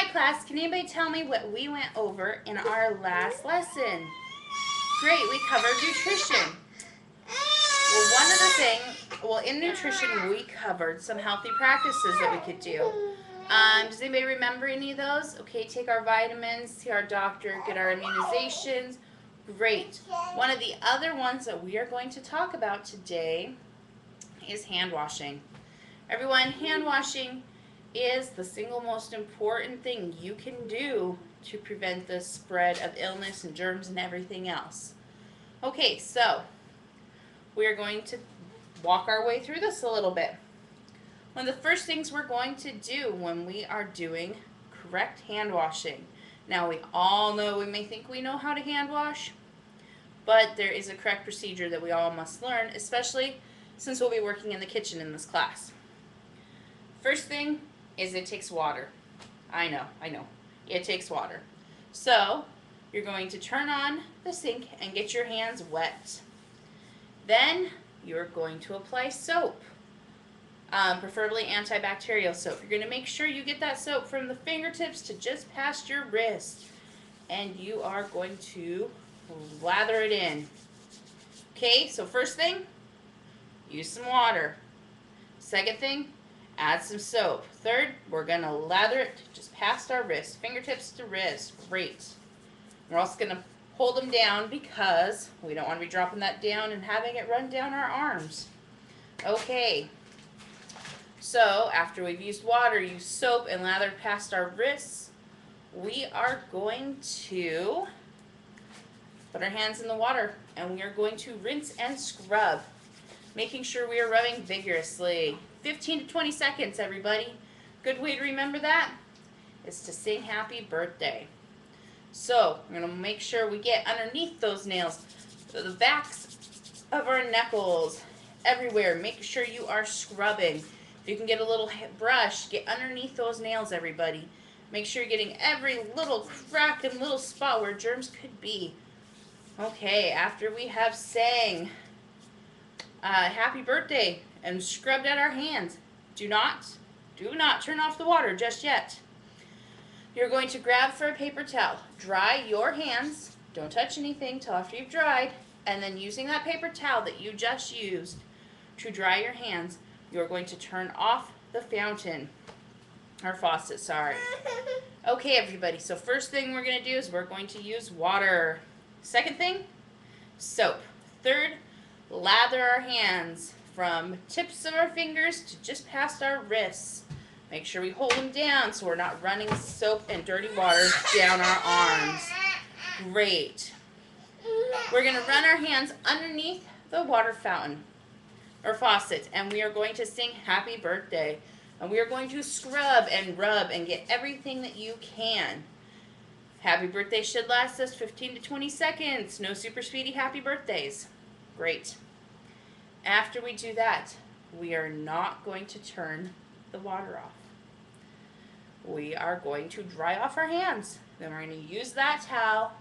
Hi class, can anybody tell me what we went over in our last lesson? Great, we covered nutrition. Well, one of the things, in nutrition we covered some healthy practices that we could do. Does anybody remember any of those? Okay, take our vitamins, see our doctor, get our immunizations. Great. One of the other ones that we are going to talk about today is hand washing. Everyone, hand washing is the single most important thing you can do to prevent the spread of illness and germs and everything else. Okay, so we are going to walk our way through this a little bit. One of the first things we're going to do when we are doing correct hand washing. Now we all know, we may think we know how to hand wash, but there is a correct procedure that we all must learn, especially since we'll be working in the kitchen in this class. First thing is it takes water. I know. It takes water. So you're going to turn on the sink and get your hands wet. Then you're going to apply soap, preferably antibacterial soap. You're going to make sure you get that soap from the fingertips to just past your wrist. And you are going to lather it in. Okay, so first thing, use some water. Second thing, add some soap. Third, we're going to lather it just past our wrist, fingertips to wrist. Great. We're also going to hold them down because we don't want to be dropping that down and having it run down our arms. Okay. So after we've used water, used soap, and lathered past our wrists, we are going to put our hands in the water and we are going to rinse and scrub, making sure we are rubbing vigorously. 15 to 20 seconds, everybody. Good way to remember that is to sing happy birthday. So we're going to make sure we get underneath those nails, the backs of our knuckles, everywhere. Make sure you are scrubbing. If you can get a little brush, get underneath those nails, everybody. Make sure you're getting every little crack and little spot where germs could be. Okay, after we have sang happy birthday and scrubbed at our hands, do not turn off the water just yet. You're going to grab for a paper towel, dry your hands, don't touch anything till after you've dried, and then using that paper towel that you just used to dry your hands, you're going to turn off the fountain, or faucet, sorry. Okay, everybody, so first thing we're going to do is we're going to use water. Second thing, soap. Third, lather our hands from tips of our fingers to just past our wrists. Make sure we hold them down so we're not running soap and dirty water down our arms. Great. We're going to run our hands underneath the water fountain or faucet, and we are going to sing happy birthday. And we are going to scrub and rub and get everything that you can. Happy birthday should last us 15 to 20 seconds. No super speedy happy birthdays. Great. After we do that, we are not going to turn the water off. We are going to dry off our hands. Then we're going to use that towel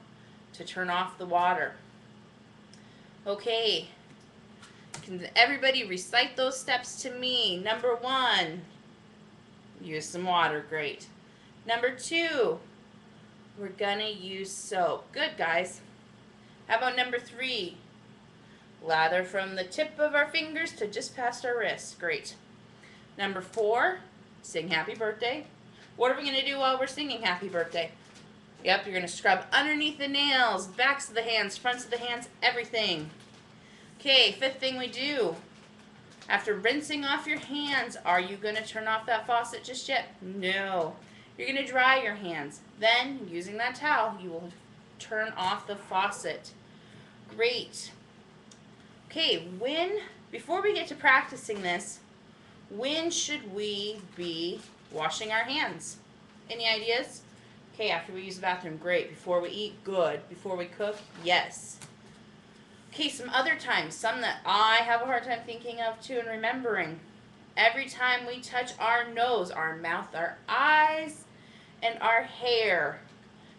to turn off the water. Okay. Can everybody recite those steps to me? Number 1, use some water. Great. Number 2, we're going to use soap. Good, guys. How about number 3? Lather from the tip of our fingers to just past our wrists. Great. Number 4, sing happy birthday. What are we going to do while we're singing happy birthday? Yep, you're going to scrub underneath the nails, backs of the hands, fronts of the hands, everything. Okay, 5th thing we do. After rinsing off your hands, are you going to turn off that faucet just yet? No. You're going to dry your hands. Then, using that towel, you will turn off the faucet. Great. Okay, before we get to practicing this, when should we be washing our hands? Any ideas? Okay, after we use the bathroom, great. Before we eat, good. Before we cook, yes. Okay, some other times, some that I have a hard time thinking of too and remembering. Every time we touch our nose, our mouth, our eyes, and our hair,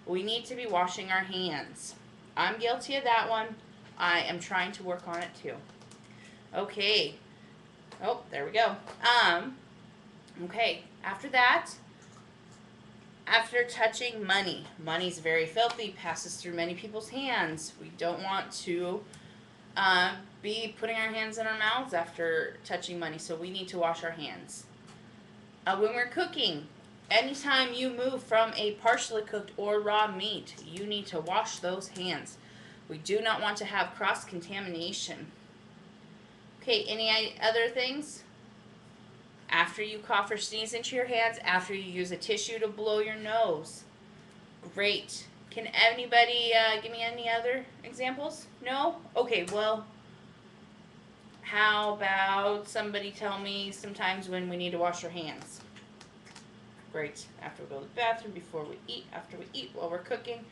we need to be washing our hands. I'm guilty of that one. I am trying to work on it too. Okay. Oh, there we go. Okay, after that, After touching money. Money's very filthy, passes through many people's hands. We don't want to be putting our hands in our mouths after touching money, so we need to wash our hands. When we're cooking, anytime you move from a partially cooked or raw meat, you need to wash those hands. We do not want to have cross-contamination. Okay, any other things? After you cough or sneeze into your hands, after you use a tissue to blow your nose. Great. Can anybody give me any other examples? No? Okay, well, how about somebody tell me sometimes when we need to wash our hands? Great. After we go to the bathroom, before we eat, after we eat, while we're cooking.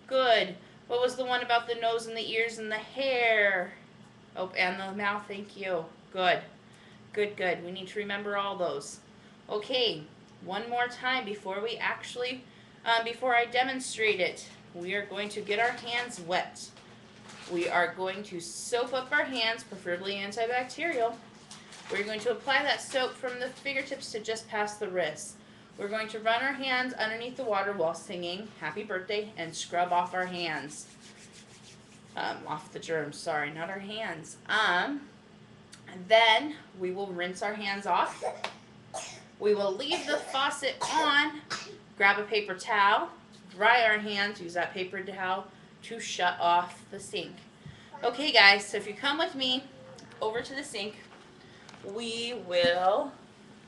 Good. What was the one about the nose and the ears and the hair? Oh, and the mouth. Thank you. Good. Good, good. We need to remember all those. Okay, one more time before we actually, before I demonstrate it, we are going to get our hands wet. We are going to soap up our hands, preferably antibacterial. We're going to apply that soap from the fingertips to just past the wrists. We're going to run our hands underneath the water while singing Happy Birthday and scrub off our hands. Off the germs, sorry, not our hands. And then we will rinse our hands off. We will leave the faucet on, grab a paper towel, dry our hands, use that paper towel to shut off the sink. Okay guys, so if you come with me over to the sink, we will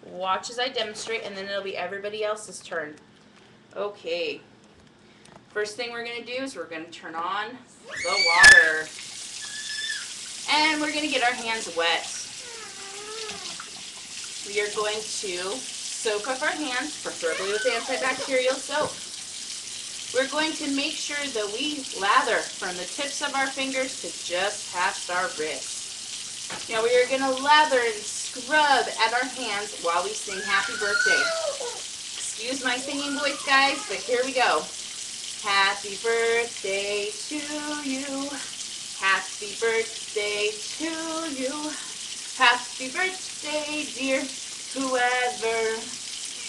watch as I demonstrate, and then it'll be everybody else's turn. Okay. First thing we're going to do is we're going to turn on the water. And we're going to get our hands wet. We are going to soak up our hands, preferably with antibacterial soap. We're going to make sure that we lather from the tips of our fingers to just past our wrists. Now we are going to lather and scrub at our hands while we sing Happy Birthday. Excuse my singing voice, guys, but here we go. Happy birthday to you. Happy birthday to you. Happy birthday, dear whoever.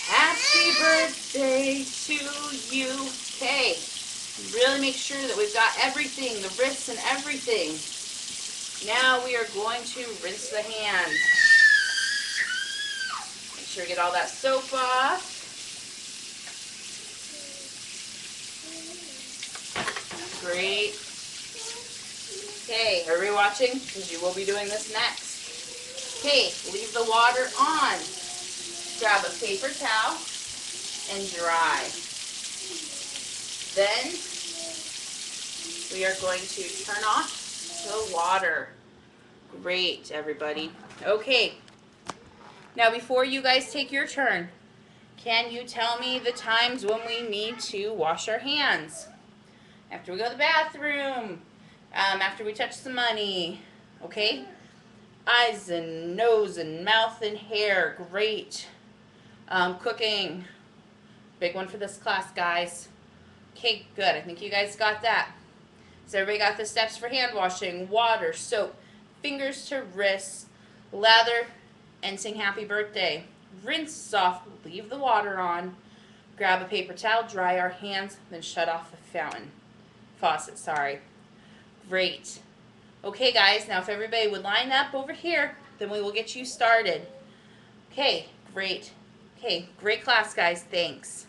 Happy birthday to you. Okay, really make sure that we've got everything, the wrists and everything. Now we are going to rinse the hands. Make sure we get all that soap off. Great. Okay, are we watching? Because you will be doing this next. Okay, leave the water on. Grab a paper towel and dry. Then we are going to turn off the water. Great, everybody. Okay. Now before you guys take your turn, can you tell me the times when we need to wash our hands? After we go to the bathroom, after we touch some money, okay? Eyes and nose and mouth and hair, great. Cooking, big one for this class, guys. Okay, good, I think you guys got that. So everybody got the steps for hand washing: water, soap, fingers to wrists, lather, and sing Happy Birthday. Rinse off, leave the water on, grab a paper towel, dry our hands, then shut off the faucet, sorry. Great. Okay guys, now if everybody would line up over here, then we will get you started. Okay, great. Okay, great class guys, thanks.